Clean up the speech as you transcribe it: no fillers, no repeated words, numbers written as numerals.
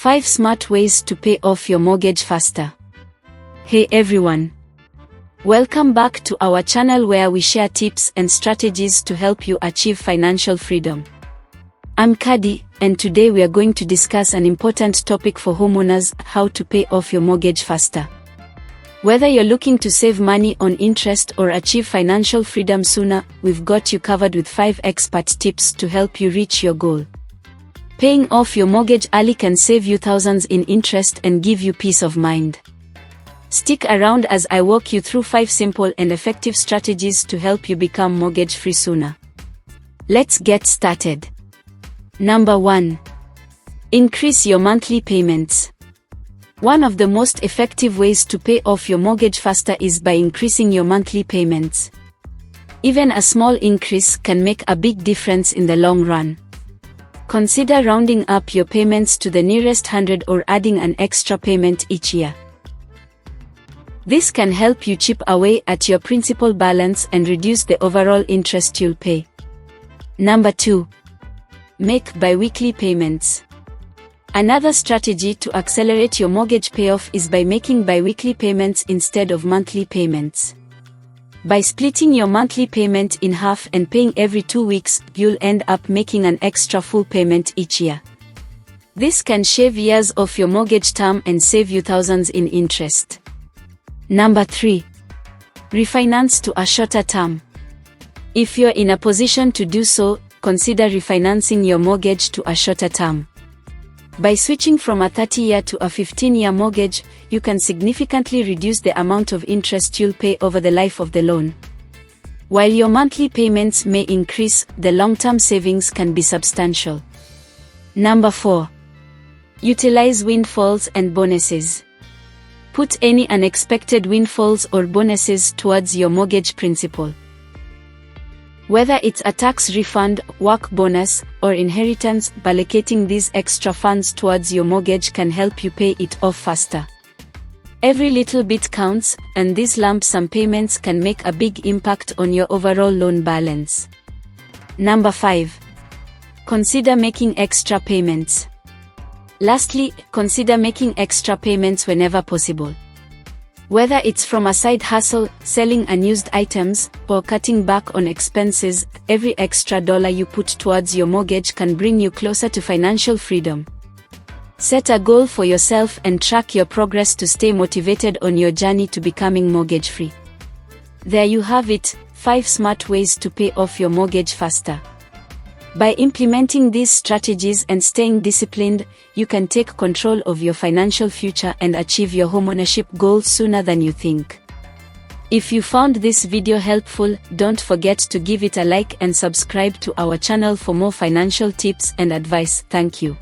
5 smart ways to pay off your mortgage faster. Hey everyone. Welcome back to our channel where we share tips and strategies to help you achieve financial freedom. I'm Kadi, and today we are going to discuss an important topic for homeowners: how to pay off your mortgage faster. Whether you're looking to save money on interest or achieve financial freedom sooner, we've got you covered with 5 expert tips to help you reach your goal. Paying off your mortgage early can save you thousands in interest and give you peace of mind. Stick around as I walk you through 5 simple and effective strategies to help you become mortgage-free sooner. Let's get started. Number 1. Increase your monthly payments. One of the most effective ways to pay off your mortgage faster is by increasing your monthly payments. Even a small increase can make a big difference in the long run. Consider rounding up your payments to the nearest 100 or adding an extra payment each year. This can help you chip away at your principal balance and reduce the overall interest you'll pay. Number 2. Make biweekly payments. Another strategy to accelerate your mortgage payoff is by making biweekly payments instead of monthly payments. By splitting your monthly payment in half and paying every 2 weeks, you'll end up making an extra full payment each year. This can shave years off your mortgage term and save you thousands in interest. Number 3. Refinance to a shorter term. If you're in a position to do so, consider refinancing your mortgage to a shorter term. By switching from a 30-year to a 15-year mortgage, you can significantly reduce the amount of interest you'll pay over the life of the loan. While your monthly payments may increase, the long-term savings can be substantial. Number 4. Utilize windfalls and bonuses. Put any unexpected windfalls or bonuses towards your mortgage principal. Whether it's a tax refund, work bonus, or inheritance, allocating these extra funds towards your mortgage can help you pay it off faster. Every little bit counts, and these lump sum payments can make a big impact on your overall loan balance. Number 5. Consider making extra payments. Lastly, consider making extra payments whenever possible. Whether it's from a side hustle, selling unused items, or cutting back on expenses, every extra dollar you put towards your mortgage can bring you closer to financial freedom. Set a goal for yourself and track your progress to stay motivated on your journey to becoming mortgage-free. There you have it, 5 smart ways to pay off your mortgage faster. By implementing these strategies and staying disciplined, you can take control of your financial future and achieve your homeownership goals sooner than you think. If you found this video helpful, don't forget to give it a like and subscribe to our channel for more financial tips and advice. Thank you.